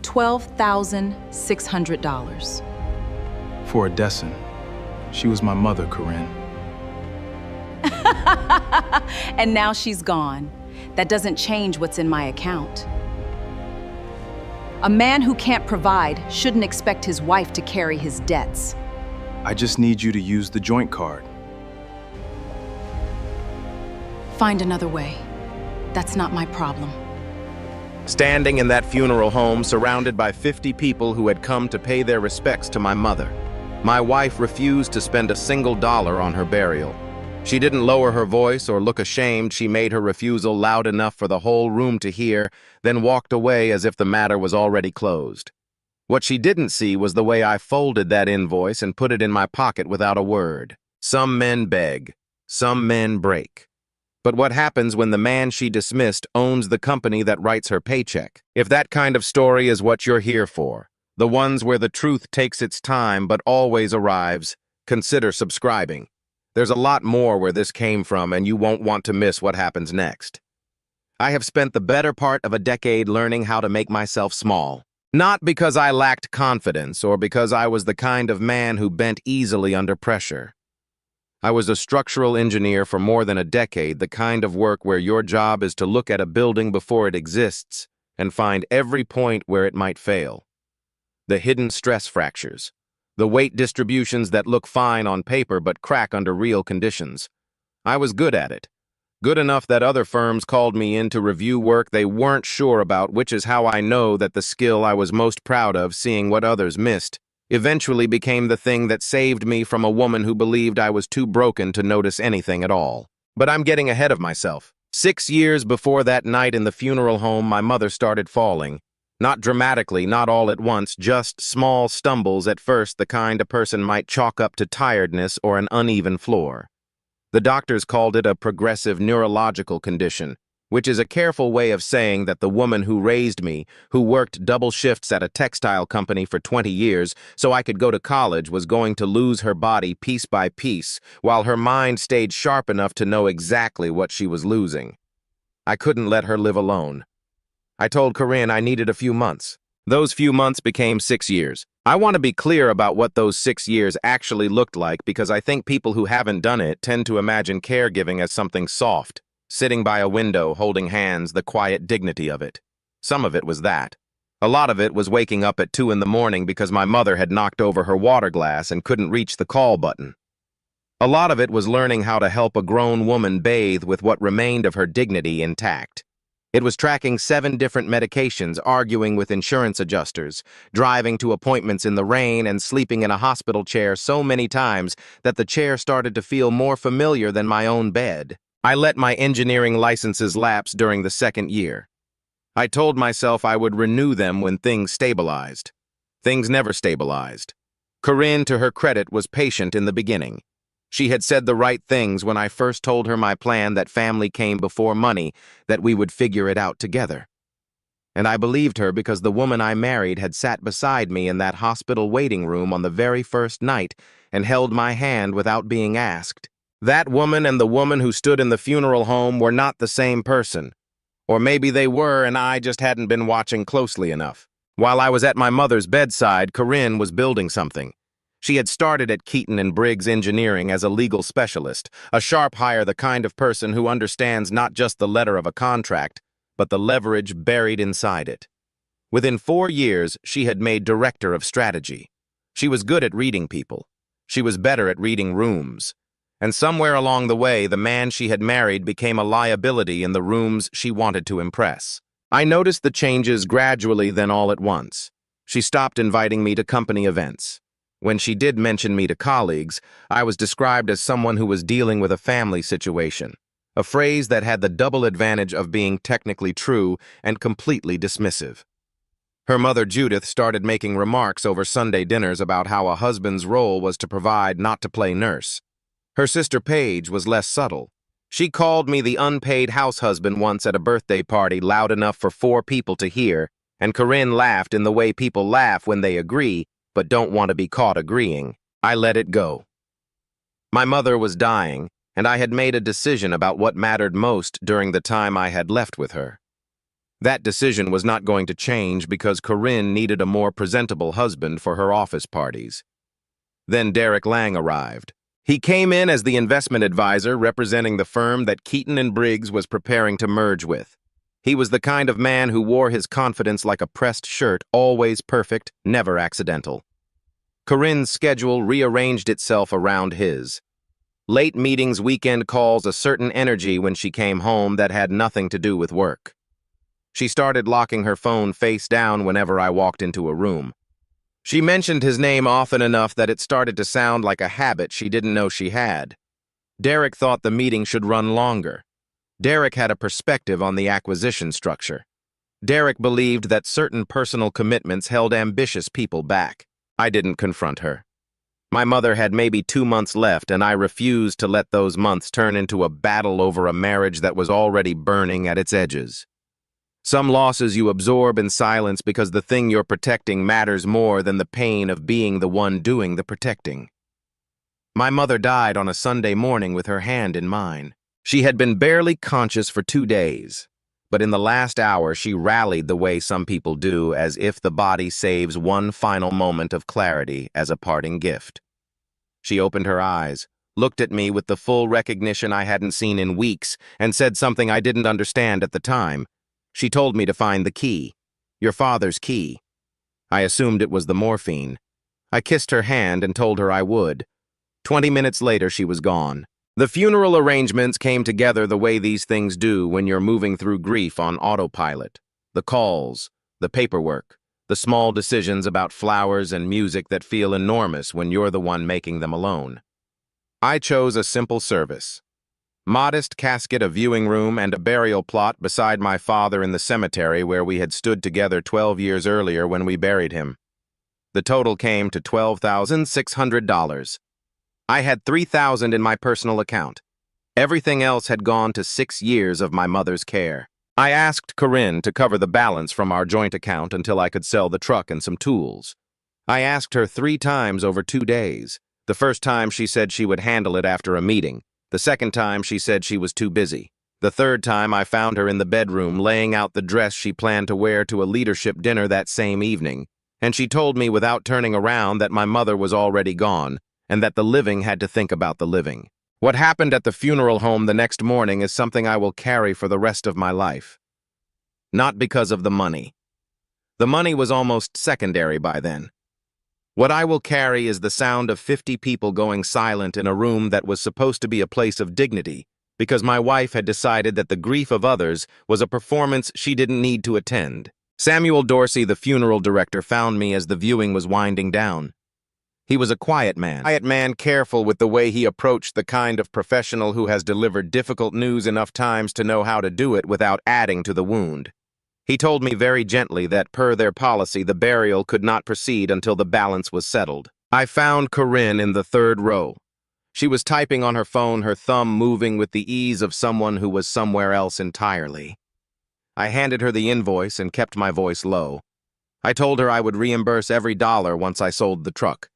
$12,600. For a decent. She was my mother, Corinne. And now she's gone. That doesn't change what's in my account. A man who can't provide shouldn't expect his wife to carry his debts. I just need you to use the joint card. Find another way. That's not my problem. Standing in that funeral home, surrounded by 50 people who had come to pay their respects to my mother, my wife refused to spend a single dollar on her burial. She didn't lower her voice or look ashamed. She made her refusal loud enough for the whole room to hear, then walked away as if the matter was already closed. What she didn't see was the way I folded that invoice and put it in my pocket without a word. Some men beg, some men break. But what happens when the man she dismissed owns the company that writes her paycheck? If that kind of story is what you're here for, the ones where the truth takes its time but always arrives, consider subscribing. There's a lot more where this came from, and you won't want to miss what happens next. I have spent the better part of a decade learning how to make myself small. Not because I lacked confidence or because I was the kind of man who bent easily under pressure. I was a structural engineer for more than a decade, the kind of work where your job is to look at a building before it exists and find every point where it might fail. The hidden stress fractures. The weight distributions that look fine on paper but crack under real conditions. I was good at it. Good enough that other firms called me in to review work they weren't sure about, which is how I know that the skill I was most proud of, seeing what others missed, eventually became the thing that saved me from a woman who believed I was too broken to notice anything at all. But I'm getting ahead of myself. 6 years before that night in the funeral home, my mother started falling. Not dramatically, not all at once, just small stumbles at first, the kind a person might chalk up to tiredness or an uneven floor. The doctors called it a progressive neurological condition, which is a careful way of saying that the woman who raised me, who worked double shifts at a textile company for 20 years so I could go to college, was going to lose her body piece by piece, while her mind stayed sharp enough to know exactly what she was losing. I couldn't let her live alone. I told Corinne I needed a few months. Those few months became 6 years. I want to be clear about what those 6 years actually looked like, because I think people who haven't done it tend to imagine caregiving as something soft, sitting by a window, holding hands, the quiet dignity of it. Some of it was that. A lot of it was waking up at 2 in the morning because my mother had knocked over her water glass and couldn't reach the call button. A lot of it was learning how to help a grown woman bathe with what remained of her dignity intact. It was tracking 7 different medications, arguing with insurance adjusters, driving to appointments in the rain, and sleeping in a hospital chair so many times that the chair started to feel more familiar than my own bed. I let my engineering licenses lapse during the 2nd year. I told myself I would renew them when things stabilized. Things never stabilized. Corinne, to her credit, was patient in the beginning. She had said the right things when I first told her my plan, that family came before money, that we would figure it out together. And I believed her because the woman I married had sat beside me in that hospital waiting room on the very first night and held my hand without being asked. That woman and the woman who stood in the funeral home were not the same person. Or maybe they were, and I just hadn't been watching closely enough. While I was at my mother's bedside, Corinne was building something. She had started at Katon Briggs Engineering as a legal specialist, a sharp hire, the kind of person who understands not just the letter of a contract, but the leverage buried inside it. Within 4 years, she had made director of strategy. She was good at reading people. She was better at reading rooms. And somewhere along the way, the man she had married became a liability in the rooms she wanted to impress. I noticed the changes gradually, then all at once. She stopped inviting me to company events. When she did mention me to colleagues, I was described as someone who was dealing with a family situation, a phrase that had the double advantage of being technically true and completely dismissive. Her mother, Judith, started making remarks over Sunday dinners about how a husband's role was to provide, not to play nurse. Her sister, Paige, was less subtle. She called me the unpaid house husband once at a birthday party, loud enough for 4 people to hear, and Corinne laughed in the way people laugh when they agree, but don't want to be caught agreeing. I let it go. My mother was dying, and I had made a decision about what mattered most during the time I had left with her. That decision was not going to change because Corinne needed a more presentable husband for her office parties. Then Derek Lang arrived. He came in as the investment advisor representing the firm that Katon Briggs was preparing to merge with. He was the kind of man who wore his confidence like a pressed shirt, always perfect, never accidental. Corinne's schedule rearranged itself around his. Late meetings, weekend calls, a certain energy when she came home that had nothing to do with work. She started locking her phone face down whenever I walked into a room. She mentioned his name often enough that it started to sound like a habit she didn't know she had. Derek thought the meeting should run longer. Derek had a perspective on the acquisition structure. Derek believed that certain personal commitments held ambitious people back. I didn't confront her. My mother had maybe 2 months left, and I refused to let those months turn into a battle over a marriage that was already burning at its edges. Some losses you absorb in silence because the thing you're protecting matters more than the pain of being the one doing the protecting. My mother died on a Sunday morning with her hand in mine. She had been barely conscious for 2 days, but in the last hour she rallied the way some people do, as if the body saves one final moment of clarity as a parting gift. She opened her eyes, looked at me with the full recognition I hadn't seen in weeks, and said something I didn't understand at the time. She told me to find the key. Your father's key. I assumed it was the morphine. I kissed her hand and told her I would. 20 minutes later, she was gone. The funeral arrangements came together the way these things do when you're moving through grief on autopilot. The calls, the paperwork, the small decisions about flowers and music that feel enormous when you're the one making them alone. I chose a simple service. Modest casket, a viewing room, and a burial plot beside my father in the cemetery where we had stood together 12 years earlier when we buried him. The total came to $12,600. I had $3,000 in my personal account. Everything else had gone to 6 years of my mother's care. I asked Corinne to cover the balance from our joint account until I could sell the truck and some tools. I asked her 3 times over 2 days. The first time she said she would handle it after a meeting. The second time she said she was too busy. The third time I found her in the bedroom laying out the dress she planned to wear to a leadership dinner that same evening, and she told me without turning around that my mother was already gone, and that the living had to think about the living. What happened at the funeral home the next morning is something I will carry for the rest of my life. Not because of the money. The money was almost secondary by then. What I will carry is the sound of 50 people going silent in a room that was supposed to be a place of dignity, because my wife had decided that the grief of others was a performance she didn't need to attend. Samuel Dorsey, the funeral director, found me as the viewing was winding down. He was a quiet man, careful with the way he approached the kind of professional who has delivered difficult news enough times to know how to do it without adding to the wound. He told me very gently that, per their policy, the burial could not proceed until the balance was settled. I found Corinne in the 3rd row. She was typing on her phone, her thumb moving with the ease of someone who was somewhere else entirely. I handed her the invoice and kept my voice low. I told her I would reimburse every dollar once I sold the truck.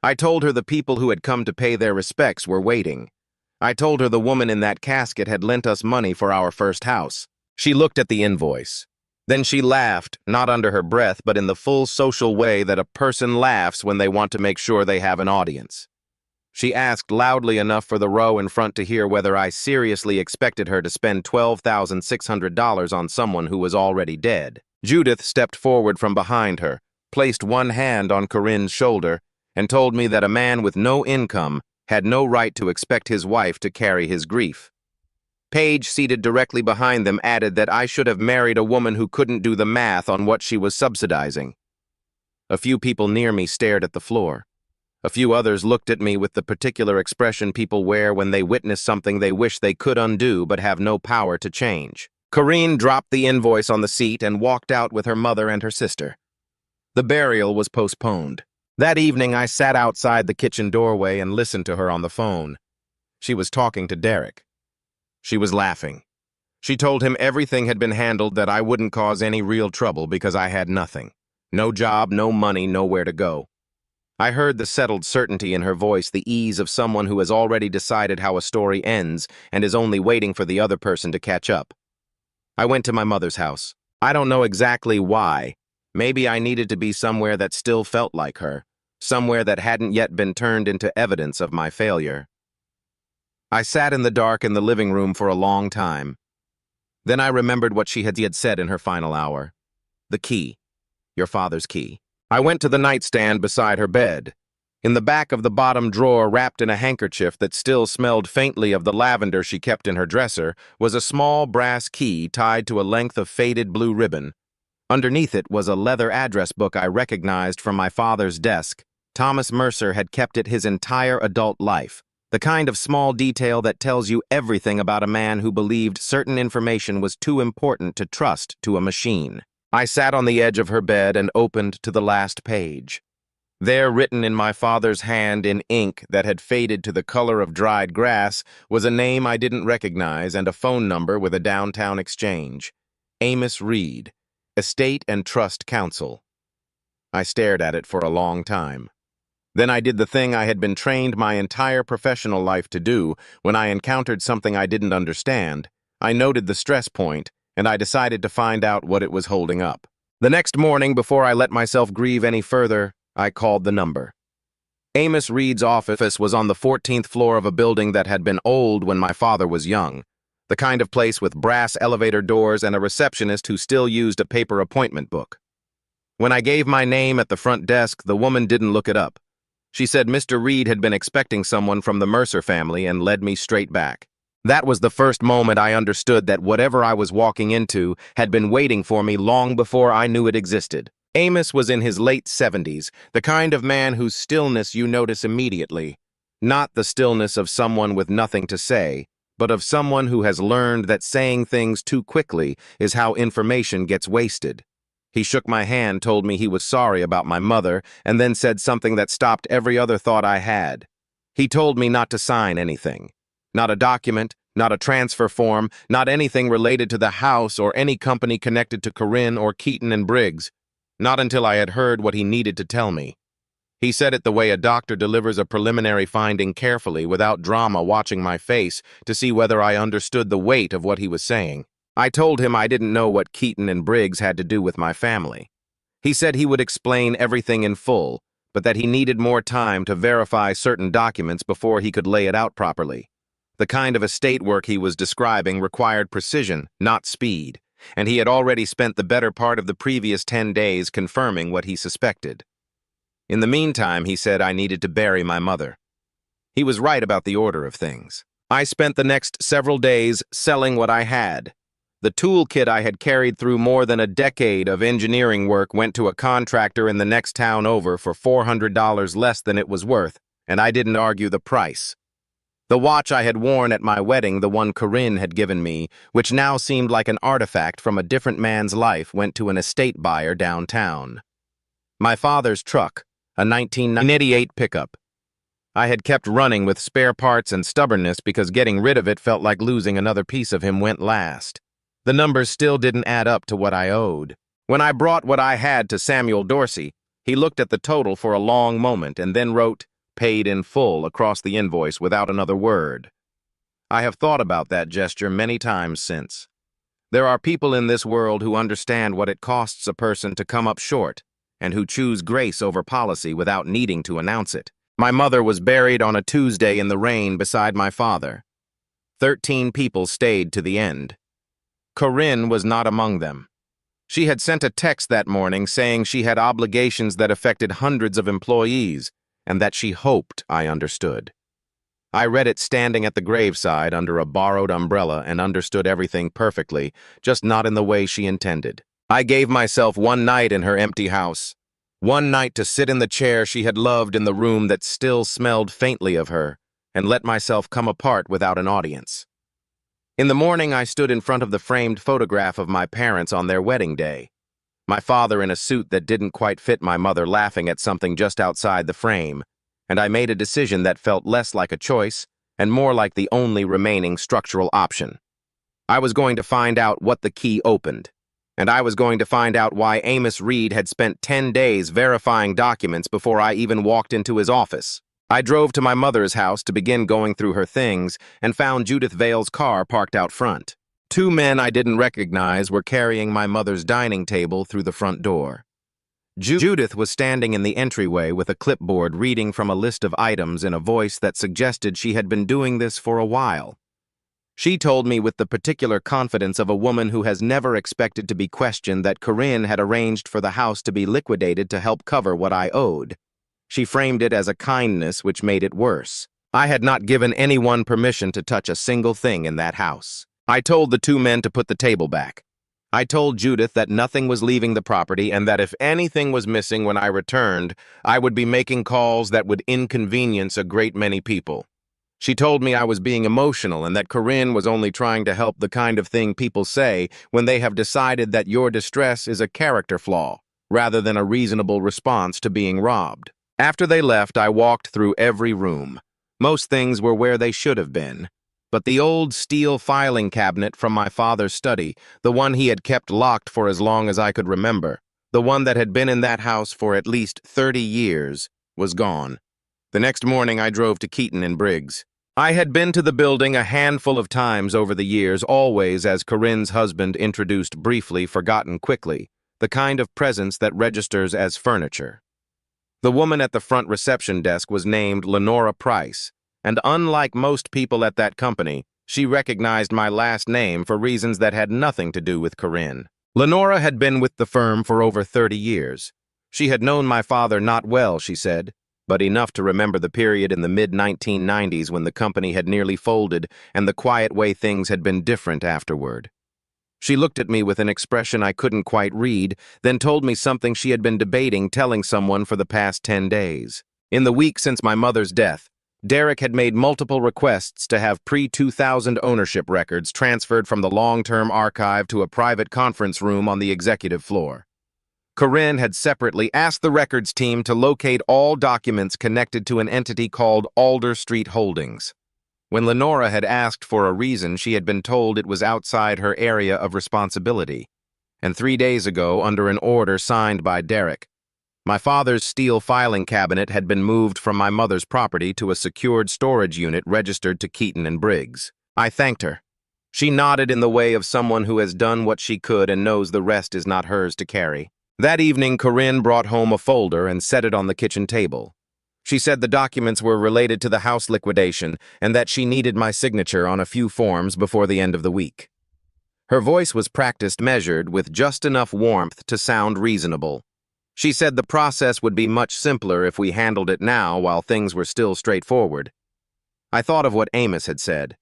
I told her the people who had come to pay their respects were waiting. I told her the woman in that casket had lent us money for our first house. She looked at the invoice. Then she laughed, not under her breath, but in the full social way that a person laughs when they want to make sure they have an audience. She asked loudly enough for the row in front to hear whether I seriously expected her to spend $12,600 on someone who was already dead. Judith stepped forward from behind her, placed one hand on Corinne's shoulder, and told me that a man with no income had no right to expect his wife to carry his grief. Paige, seated directly behind them, added that I should have married a woman who couldn't do the math on what she was subsidizing. A few people near me stared at the floor. A few others looked at me with the particular expression people wear when they witness something they wish they could undo but have no power to change. Corinne dropped the invoice on the seat and walked out with her mother and her sister. The burial was postponed. That evening, I sat outside the kitchen doorway and listened to her on the phone. She was talking to Derek. She was laughing. She told him everything had been handled, that I wouldn't cause any real trouble because I had nothing. No job, no money, nowhere to go. I heard the settled certainty in her voice, the ease of someone who has already decided how a story ends and is only waiting for the other person to catch up. I went to my mother's house. I don't know exactly why. Maybe I needed to be somewhere that still felt like her, somewhere that hadn't yet been turned into evidence of my failure. I sat in the dark in the living room for a long time. Then I remembered what she had said in her final hour. The key. Your father's key. I went to the nightstand beside her bed. In the back of the bottom drawer, wrapped in a handkerchief that still smelled faintly of the lavender she kept in her dresser, was a small brass key tied to a length of faded blue ribbon. Underneath it was a leather address book I recognized from my father's desk. Thomas Mercer had kept it his entire adult life. The kind of small detail that tells you everything about a man who believed certain information was too important to trust to a machine. I sat on the edge of her bed and opened to the last page. There, written in my father's hand in ink that had faded to the color of dried grass, was a name I didn't recognize and a phone number with a downtown exchange. Amos Reed, Estate and Trust Counsel. I stared at it for a long time. Then I did the thing I had been trained my entire professional life to do when I encountered something I didn't understand. I noted the stress point, and I decided to find out what it was holding up. The next morning, before I let myself grieve any further, I called the number. Amos Reed's office was on the 14th floor of a building that had been old when my father was young, the kind of place with brass elevator doors and a receptionist who still used a paper appointment book. When I gave my name at the front desk, the woman didn't look it up. She said Mr. Reed had been expecting someone from the Mercer family and led me straight back. That was the first moment I understood that whatever I was walking into had been waiting for me long before I knew it existed. Amos was in his late 70s, the kind of man whose stillness you notice immediately. Not the stillness of someone with nothing to say, but of someone who has learned that saying things too quickly is how information gets wasted. He shook my hand, told me he was sorry about my mother, and then said something that stopped every other thought I had. He told me not to sign anything. Not a document, not a transfer form, not anything related to the house or any company connected to Corinne or Katon Briggs. Not until I had heard what he needed to tell me. He said it the way a doctor delivers a preliminary finding, carefully, without drama, watching my face to see whether I understood the weight of what he was saying. I told him I didn't know what Katon Briggs had to do with my family. He said he would explain everything in full, but that he needed more time to verify certain documents before he could lay it out properly. The kind of estate work he was describing required precision, not speed, and he had already spent the better part of the previous 10 days confirming what he suspected. In the meantime, he said I needed to bury my mother. He was right about the order of things. I spent the next several days selling what I had. The toolkit I had carried through more than a decade of engineering work went to a contractor in the next town over for $400 less than it was worth, and I didn't argue the price. The watch I had worn at my wedding, the one Corinne had given me, which now seemed like an artifact from a different man's life, went to an estate buyer downtown. My father's truck, a 1988 pickup. I had kept running with spare parts and stubbornness because getting rid of it felt like losing another piece of him went last. The numbers still didn't add up to what I owed. When I brought what I had to Samuel Dorsey, he looked at the total for a long moment and then wrote, "Paid in full," across the invoice without another word. I have thought about that gesture many times since. There are people in this world who understand what it costs a person to come up short, and who choose grace over policy without needing to announce it. My mother was buried on a Tuesday in the rain beside my father. 13 people stayed to the end. Corinne was not among them. She had sent a text that morning saying she had obligations that affected hundreds of employees, and that she hoped I understood. I read it standing at the graveside under a borrowed umbrella and understood everything perfectly, just not in the way she intended. I gave myself one night in her empty house, one night to sit in the chair she had loved in the room that still smelled faintly of her, and let myself come apart without an audience. In the morning, I stood in front of the framed photograph of my parents on their wedding day. My father in a suit that didn't quite fit my mother, laughing at something just outside the frame, and I made a decision that felt less like a choice and more like the only remaining structural option. I was going to find out what the key opened, and I was going to find out why Amos Reed had spent 10 days verifying documents before I even walked into his office. I drove to my mother's house to begin going through her things and found Judith Vale's car parked out front. Two men I didn't recognize were carrying my mother's dining table through the front door. Judith was standing in the entryway with a clipboard reading from a list of items in a voice that suggested she had been doing this for a while. She told me with the particular confidence of a woman who has never expected to be questioned that Corinne had arranged for the house to be liquidated to help cover what I owed. She framed it as a kindness, which made it worse. I had not given anyone permission to touch a single thing in that house. I told the two men to put the table back. I told Judith that nothing was leaving the property and that if anything was missing when I returned, I would be making calls that would inconvenience a great many people. She told me I was being emotional and that Corinne was only trying to help, the kind of thing people say when they have decided that your distress is a character flaw, rather than a reasonable response to being robbed. After they left, I walked through every room. Most things were where they should have been. But the old steel filing cabinet from my father's study, the one he had kept locked for as long as I could remember, the one that had been in that house for at least 30 years, was gone. The next morning I drove to Katon Briggs. I had been to the building a handful of times over the years, always as Corinne's husband introduced briefly, forgotten quickly, the kind of presence that registers as furniture. The woman at the front reception desk was named Lenora Price, and unlike most people at that company, she recognized my last name for reasons that had nothing to do with Corinne. Lenora had been with the firm for over 30 years. She had known my father not well, she said, but enough to remember the period in the mid-1990s when the company had nearly folded and the quiet way things had been different afterward. She looked at me with an expression I couldn't quite read, then told me something she had been debating telling someone for the past 10 days. In the week since my mother's death, Derek had made multiple requests to have pre-2000 ownership records transferred from the long-term archive to a private conference room on the executive floor. Corinne had separately asked the records team to locate all documents connected to an entity called Alder Street Holdings. When Lenora had asked for a reason, she had been told it was outside her area of responsibility. And 3 days ago, under an order signed by Derek, my father's steel filing cabinet had been moved from my mother's property to a secured storage unit registered to Katon Briggs. I thanked her. She nodded in the way of someone who has done what she could and knows the rest is not hers to carry. That evening, Corinne brought home a folder and set it on the kitchen table. She said the documents were related to the house liquidation and that she needed my signature on a few forms before the end of the week. Her voice was practiced, measured, with just enough warmth to sound reasonable. She said the process would be much simpler if we handled it now while things were still straightforward. I thought of what Amos had said.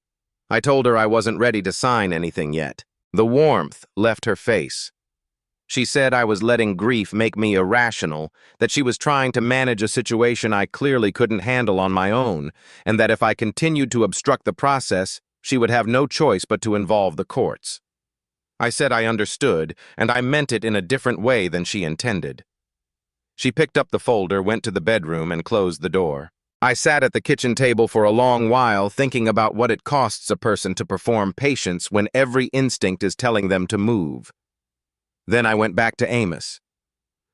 I told her I wasn't ready to sign anything yet. The warmth left her face. She said I was letting grief make me irrational, that she was trying to manage a situation I clearly couldn't handle on my own, and that if I continued to obstruct the process, she would have no choice but to involve the courts. I said I understood, and I meant it in a different way than she intended. She picked up the folder, went to the bedroom, and closed the door. I sat at the kitchen table for a long while, thinking about what it costs a person to perform patience when every instinct is telling them to move. Then I went back to Amos.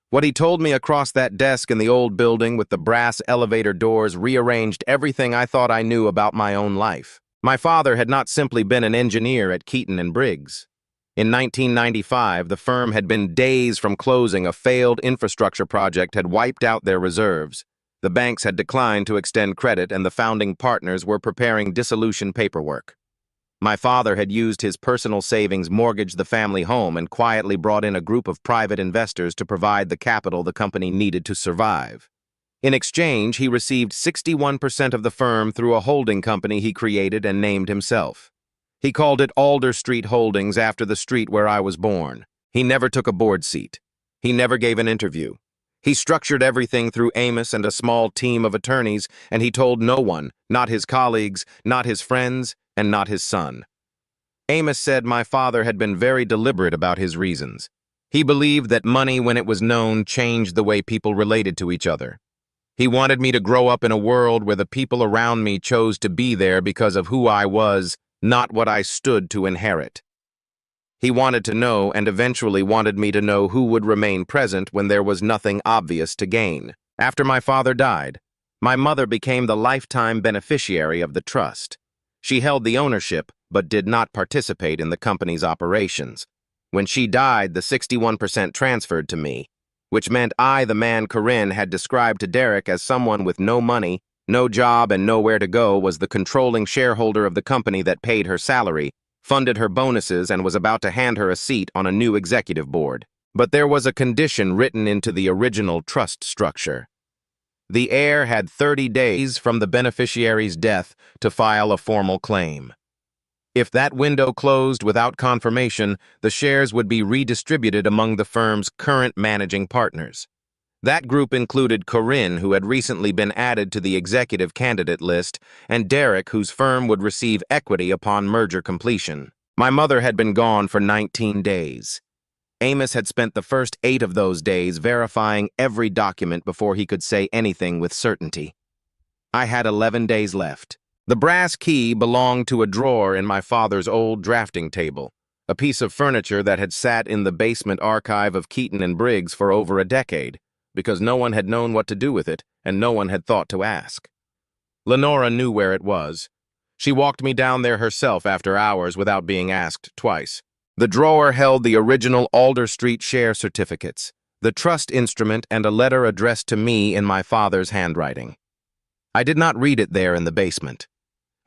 What he told me across that desk in the old building with the brass elevator doors rearranged everything I thought I knew about my own life. My father had not simply been an engineer at Katon Briggs. In 1995, the firm had been days from closing. A failed infrastructure project had wiped out their reserves. The banks had declined to extend credit, and the founding partners were preparing dissolution paperwork. My father had used his personal savings, mortgaged the family home, and quietly brought in a group of private investors to provide the capital the company needed to survive. In exchange, he received 61% of the firm through a holding company he created and named himself. He called it Alder Street Holdings after the street where I was born. He never took a board seat. He never gave an interview. He structured everything through Amos and a small team of attorneys, and he told no one, not his colleagues, not his friends, and not his son. Amos said my father had been very deliberate about his reasons. He believed that money, when it was known, changed the way people related to each other. He wanted me to grow up in a world where the people around me chose to be there because of who I was, not what I stood to inherit. He wanted to know, and eventually wanted me to know, who would remain present when there was nothing obvious to gain. After my father died, my mother became the lifetime beneficiary of the trust. She held the ownership, but did not participate in the company's operations. When she died, the 61% transferred to me, which meant I, the man Corinne had described to Derek as someone with no money, no job, and nowhere to go, was the controlling shareholder of the company that paid her salary, funded her bonuses, and was about to hand her a seat on a new executive board. But there was a condition written into the original trust structure. The heir had 30 days from the beneficiary's death to file a formal claim. If that window closed without confirmation, the shares would be redistributed among the firm's current managing partners. That group included Corinne, who had recently been added to the executive candidate list, and Derek, whose firm would receive equity upon merger completion. My mother had been gone for 19 days. Amos had spent the first 8 of those days verifying every document before he could say anything with certainty. I had 11 days left. The brass key belonged to a drawer in my father's old drafting table, a piece of furniture that had sat in the basement archive of Katon Briggs for over a decade, because no one had known what to do with it and no one had thought to ask. Lenora knew where it was. She walked me down there herself after hours without being asked twice. The drawer held the original Alder Street share certificates, the trust instrument, and a letter addressed to me in my father's handwriting. I did not read it there in the basement.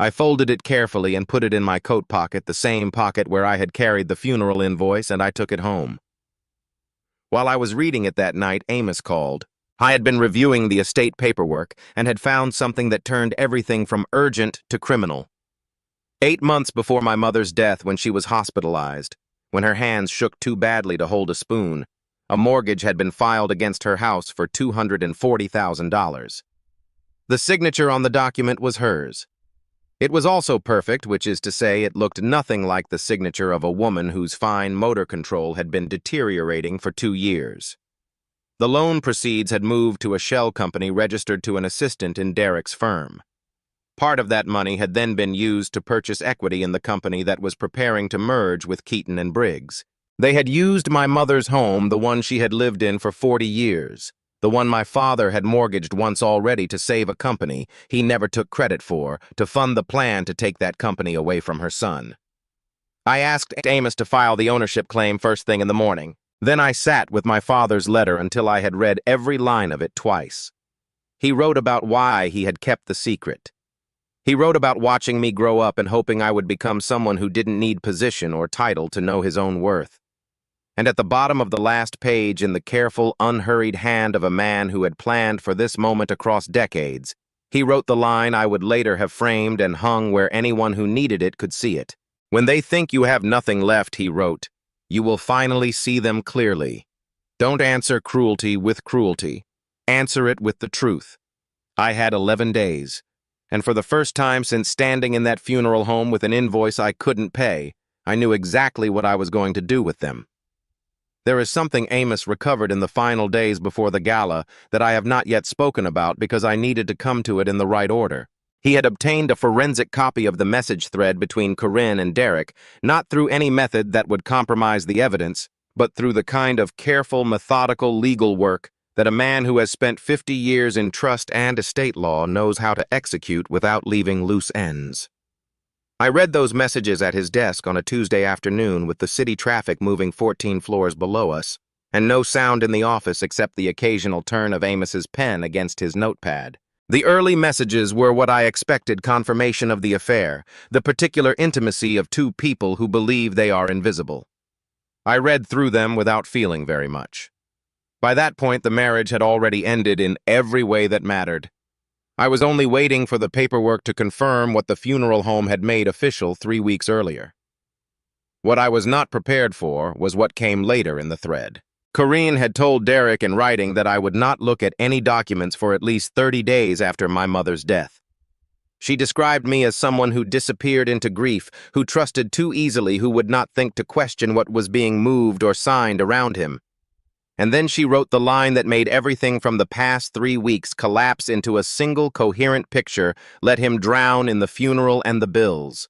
I folded it carefully and put it in my coat pocket, the same pocket where I had carried the funeral invoice, and I took it home. While I was reading it that night, Amos called. I had been reviewing the estate paperwork and had found something that turned everything from urgent to criminal. 8 months before my mother's death, when she was hospitalized, when her hands shook too badly to hold a spoon, a mortgage had been filed against her house for $240,000. The signature on the document was hers. It was also perfect, which is to say it looked nothing like the signature of a woman whose fine motor control had been deteriorating for 2 years. The loan proceeds had moved to a shell company registered to an assistant in Derek's firm. Part of that money had then been used to purchase equity in the company that was preparing to merge with Katon Briggs. They had used my mother's home, the one she had lived in for 40 years, the one my father had mortgaged once already to save a company he never took credit for, to fund the plan to take that company away from her son. I asked Amos to file the ownership claim first thing in the morning. Then I sat with my father's letter until I had read every line of it twice. He wrote about why he had kept the secret. He wrote about watching me grow up and hoping I would become someone who didn't need position or title to know his own worth. And at the bottom of the last page, in the careful, unhurried hand of a man who had planned for this moment across decades, he wrote the line I would later have framed and hung where anyone who needed it could see it. When they think you have nothing left, he wrote, you will finally see them clearly. Don't answer cruelty with cruelty. Answer it with the truth. I had 11 days. And for the first time since standing in that funeral home with an invoice I couldn't pay, I knew exactly what I was going to do with them. There is something Amos recovered in the final days before the gala that I have not yet spoken about because I needed to come to it in the right order. He had obtained a forensic copy of the message thread between Corinne and Derek, not through any method that would compromise the evidence, but through the kind of careful, methodical legal work that a man who has spent 50 years in trust and estate law knows how to execute without leaving loose ends. I read those messages at his desk on a Tuesday afternoon with the city traffic moving 14 floors below us, and no sound in the office except the occasional turn of Amos's pen against his notepad. The early messages were what I expected: confirmation of the affair, the particular intimacy of two people who believe they are invisible. I read through them without feeling very much. By that point, the marriage had already ended in every way that mattered. I was only waiting for the paperwork to confirm what the funeral home had made official 3 weeks earlier. What I was not prepared for was what came later in the thread. Corinne had told Derek in writing that I would not look at any documents for at least 30 days after my mother's death. She described me as someone who disappeared into grief, who trusted too easily, who would not think to question what was being moved or signed around him. And then she wrote the line that made everything from the past 3 weeks collapse into a single coherent picture: let him drown in the funeral and the bills.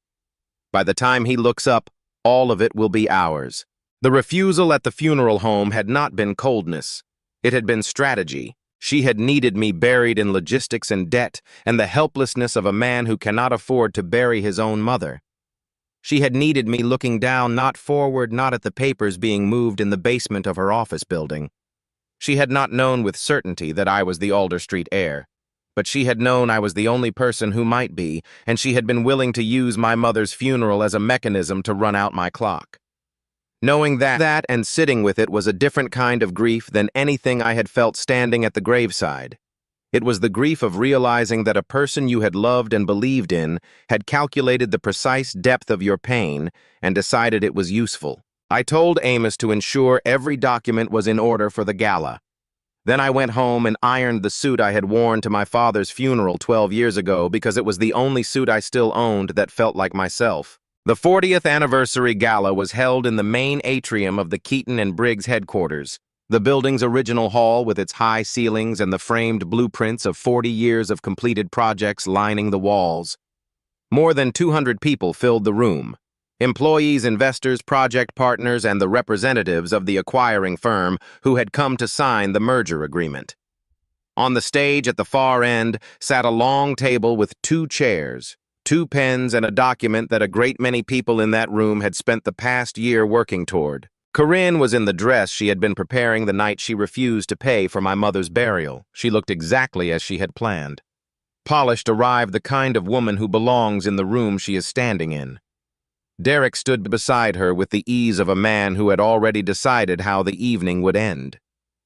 By the time he looks up, all of it will be ours. The refusal at the funeral home had not been coldness. It had been strategy. She had needed me buried in logistics and debt, and the helplessness of a man who cannot afford to bury his own mother. She had needed me looking down, not forward, not at the papers being moved in the basement of her office building. She had not known with certainty that I was the Alder Street heir, but she had known I was the only person who might be, and she had been willing to use my mother's funeral as a mechanism to run out my clock. Knowing that and sitting with it was a different kind of grief than anything I had felt standing at the graveside. It was the grief of realizing that a person you had loved and believed in had calculated the precise depth of your pain and decided it was useful. I told Amos to ensure every document was in order for the gala. Then I went home and ironed the suit I had worn to my father's funeral 12 years ago because it was the only suit I still owned that felt like myself. The 40th anniversary gala was held in the main atrium of the Katon Briggs headquarters, the building's original hall with its high ceilings and the framed blueprints of 40 years of completed projects lining the walls. More than 200 people filled the room. Employees, investors, project partners, and the representatives of the acquiring firm who had come to sign the merger agreement. On the stage at the far end sat a long table with 2 chairs, 2 pens, and a document that a great many people in that room had spent the past year working toward. Corinne was in the dress she had been preparing the night she refused to pay for my mother's burial. She looked exactly as she had planned. Polished arrived the kind of woman who belongs in the room she is standing in. Derek stood beside her with the ease of a man who had already decided how the evening would end.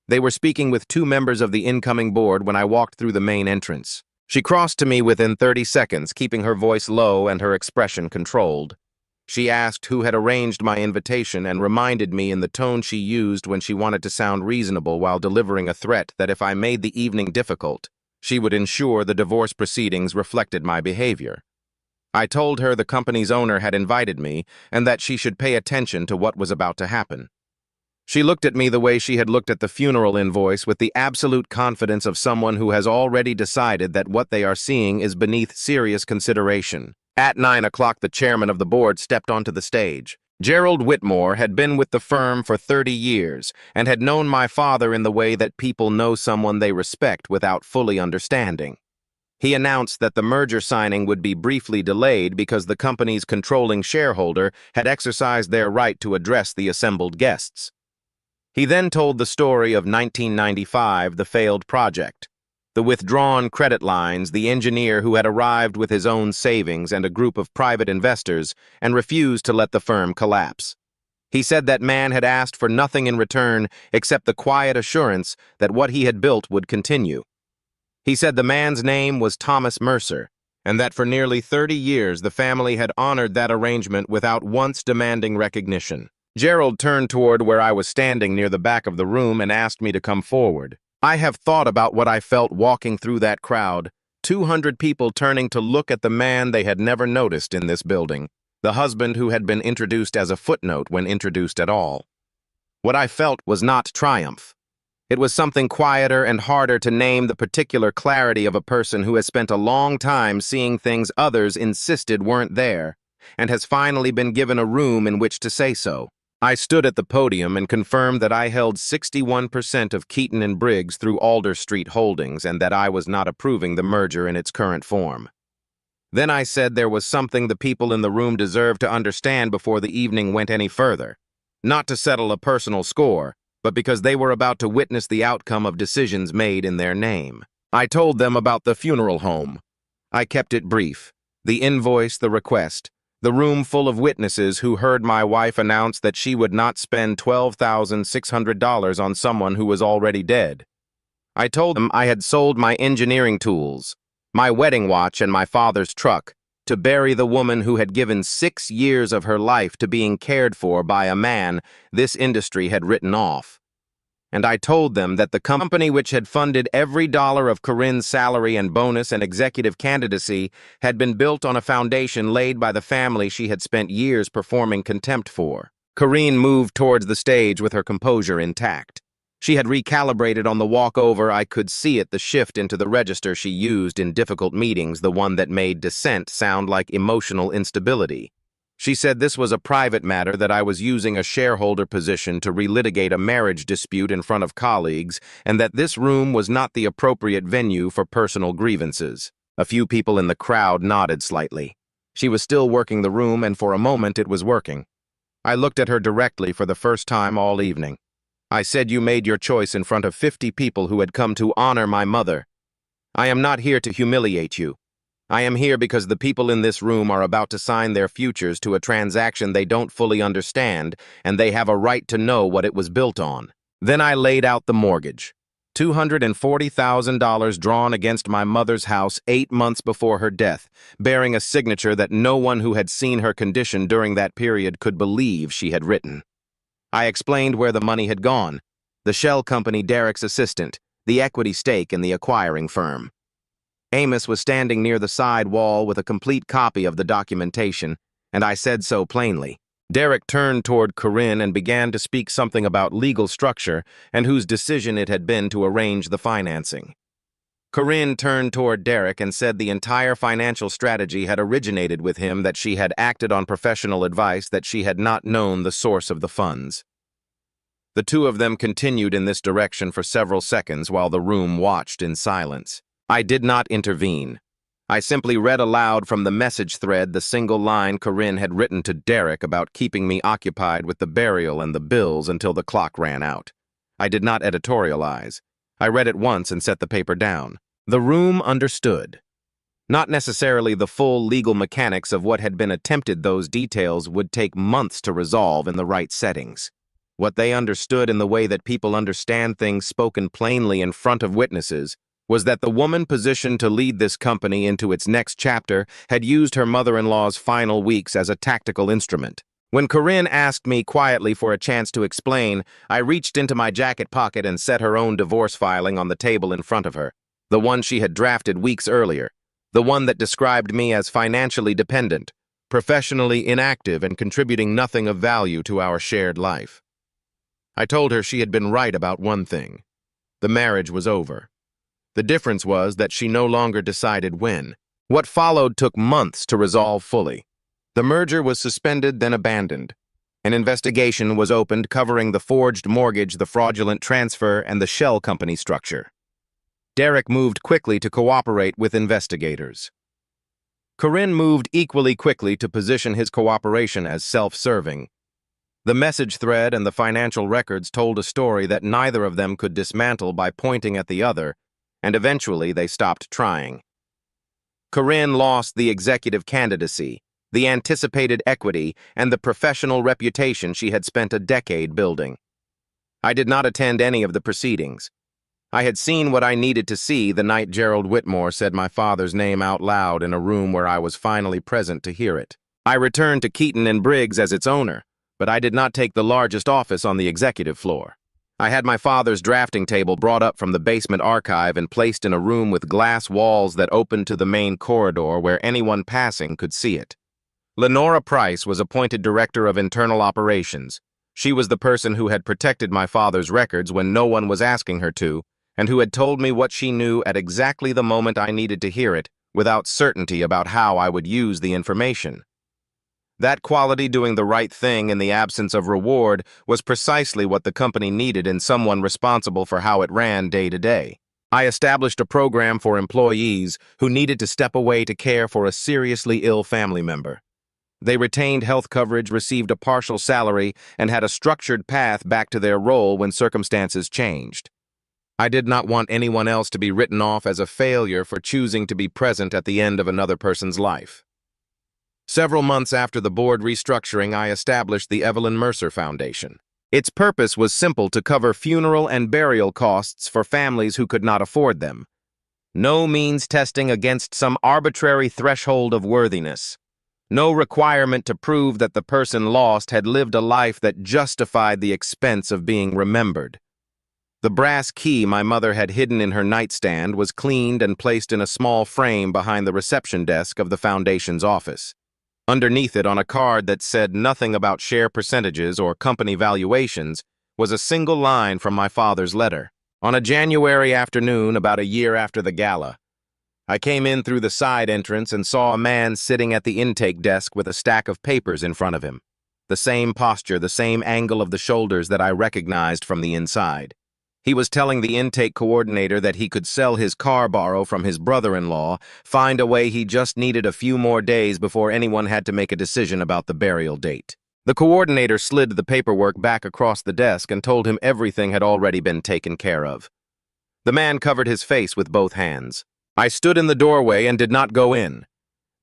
They were speaking with 2 members of the incoming board when I walked through the main entrance. She crossed to me within 30 seconds, keeping her voice low and her expression controlled. She asked who had arranged my invitation and reminded me in the tone she used when she wanted to sound reasonable while delivering a threat that if I made the evening difficult, she would ensure the divorce proceedings reflected my behavior. I told her the company's owner had invited me and that she should pay attention to what was about to happen. She looked at me the way she had looked at the funeral invoice, with the absolute confidence of someone who has already decided that what they are seeing is beneath serious consideration. At 9 o'clock, the chairman of the board stepped onto the stage. Gerald Whitmore had been with the firm for 30 years and had known my father in the way that people know someone they respect without fully understanding. He announced that the merger signing would be briefly delayed because the company's controlling shareholder had exercised their right to address the assembled guests. He then told the story of 1995, the failed project, the withdrawn credit lines, the engineer who had arrived with his own savings and a group of private investors and refused to let the firm collapse. He said that man had asked for nothing in return except the quiet assurance that what he had built would continue. He said the man's name was Thomas Mercer, and that for nearly 30 years the family had honored that arrangement without once demanding recognition. Gerald turned toward where I was standing near the back of the room and asked me to come forward. I have thought about what I felt walking through that crowd, 200 people turning to look at the man they had never noticed in this building, the husband who had been introduced as a footnote when introduced at all. What I felt was not triumph. It was something quieter and harder to name, the particular clarity of a person who has spent a long time seeing things others insisted weren't there, and has finally been given a room in which to say so. I stood at the podium and confirmed that I held 61% of Katon Briggs through Alder Street Holdings and that I was not approving the merger in its current form. Then I said there was something the people in the room deserved to understand before the evening went any further, not to settle a personal score, but because they were about to witness the outcome of decisions made in their name. I told them about the funeral home. I kept it brief. The invoice, the request, the room full of witnesses who heard my wife announce that she would not spend $12,600 on someone who was already dead. I told them I had sold my engineering tools, my wedding watch, and my father's truck to bury the woman who had given 6 years of her life to being cared for by a man this industry had written off. And I told them that the company which had funded every dollar of Corinne's salary and bonus and executive candidacy had been built on a foundation laid by the family she had spent years performing contempt for. Corinne moved towards the stage with her composure intact. She had recalibrated on the walk over. I could see it, the shift into the register she used in difficult meetings, the one that made dissent sound like emotional instability. She said this was a private matter, that I was using a shareholder position to relitigate a marriage dispute in front of colleagues, and that this room was not the appropriate venue for personal grievances. A few people in the crowd nodded slightly. She was still working the room, and for a moment it was working. I looked at her directly for the first time all evening. I said, "You made your choice in front of 50 people who had come to honor my mother. I am not here to humiliate you. I am here because the people in this room are about to sign their futures to a transaction they don't fully understand, and they have a right to know what it was built on." Then I laid out the mortgage. $240,000 drawn against my mother's house 8 months before her death, bearing a signature that no one who had seen her condition during that period could believe she had written. I explained where the money had gone: the shell company Derek's assistant, the equity stake in the acquiring firm. Amos was standing near the side wall with a complete copy of the documentation, and I said so plainly. Derek turned toward Corinne and began to speak something about legal structure and whose decision it had been to arrange the financing. Corinne turned toward Derek and said the entire financial strategy had originated with him, that she had acted on professional advice, that she had not known the source of the funds. The two of them continued in this direction for several seconds while the room watched in silence. I did not intervene. I simply read aloud from the message thread the single line Corinne had written to Derek about keeping me occupied with the burial and the bills until the clock ran out. I did not editorialize. I read it once and set the paper down. The room understood. Not necessarily the full legal mechanics of what had been attempted. Those details would take months to resolve in the right settings. What they understood, in the way that people understand things spoken plainly in front of witnesses, was that the woman positioned to lead this company into its next chapter had used her mother-in-law's final weeks as a tactical instrument. When Corinne asked me quietly for a chance to explain, I reached into my jacket pocket and set her own divorce filing on the table in front of her, the one she had drafted weeks earlier, the one that described me as financially dependent, professionally inactive, and contributing nothing of value to our shared life. I told her she had been right about one thing. The marriage was over. The difference was that she no longer decided when. What followed took months to resolve fully. The merger was suspended, then abandoned. An investigation was opened covering the forged mortgage, the fraudulent transfer, and the shell company structure. Derek moved quickly to cooperate with investigators. Corinne moved equally quickly to position his cooperation as self-serving. The message thread and the financial records told a story that neither of them could dismantle by pointing at the other, and eventually they stopped trying. Corinne lost the executive candidacy, the anticipated equity, and the professional reputation she had spent a decade building. I did not attend any of the proceedings. I had seen what I needed to see the night Gerald Whitmore said my father's name out loud in a room where I was finally present to hear it. I returned to Katon Briggs as its owner, but I did not take the largest office on the executive floor. I had my father's drafting table brought up from the basement archive and placed in a room with glass walls that opened to the main corridor where anyone passing could see it. Lenora Price was appointed Director of Internal Operations. She was the person who had protected my father's records when no one was asking her to, and who had told me what she knew at exactly the moment I needed to hear it, without certainty about how I would use the information. That quality, doing the right thing in the absence of reward, was precisely what the company needed in someone responsible for how it ran day to day. I established a program for employees who needed to step away to care for a seriously ill family member. They retained health coverage, received a partial salary, and had a structured path back to their role when circumstances changed. I did not want anyone else to be written off as a failure for choosing to be present at the end of another person's life. Several months after the board restructuring, I established the Evelyn Mercer Foundation. Its purpose was simple: to cover funeral and burial costs for families who could not afford them. No means testing against some arbitrary threshold of worthiness. No requirement to prove that the person lost had lived a life that justified the expense of being remembered. The brass key my mother had hidden in her nightstand was cleaned and placed in a small frame behind the reception desk of the foundation's office. Underneath it, on a card that said nothing about share percentages or company valuations, was a single line from my father's letter. On a January afternoon, about a year after the gala, I came in through the side entrance and saw a man sitting at the intake desk with a stack of papers in front of him. The same posture, the same angle of the shoulders that I recognized from the inside. He was telling the intake coordinator that he could sell his car borrow from his brother-in-law, find a way he just needed a few more days before anyone had to make a decision about the burial date. The coordinator slid the paperwork back across the desk and told him everything had already been taken care of. The man covered his face with both hands. I stood in the doorway and did not go in.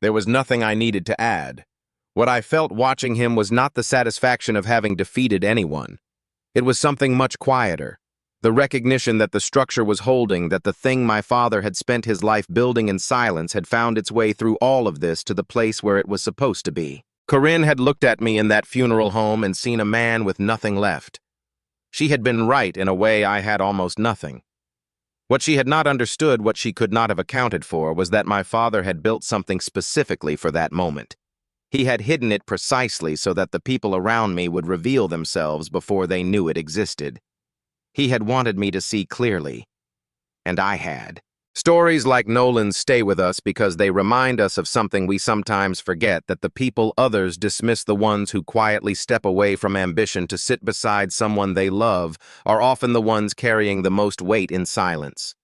There was nothing I needed to add. What I felt watching him was not the satisfaction of having defeated anyone. It was something much quieter. The recognition that the structure was holding, that the thing my father had spent his life building in silence had found its way through all of this to the place where it was supposed to be. Corinne had looked at me in that funeral home and seen a man with nothing left. She had been right in a way I had almost nothing. What she had not understood, what she could not have accounted for, was that my father had built something specifically for that moment. He had hidden it precisely so that the people around me would reveal themselves before they knew it existed. He had wanted me to see clearly, and I had. Stories like Nolan's stay with us because they remind us of something we sometimes forget, that the people others dismiss, the ones who quietly step away from ambition to sit beside someone they love, are often the ones carrying the most weight in silence.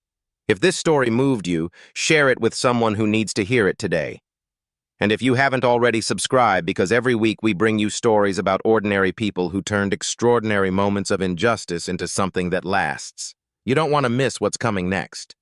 If this story moved you, share it with someone who needs to hear it today. And if you haven't already, subscribe, because every week we bring you stories about ordinary people who turned extraordinary moments of injustice into something that lasts. You don't want to miss what's coming next.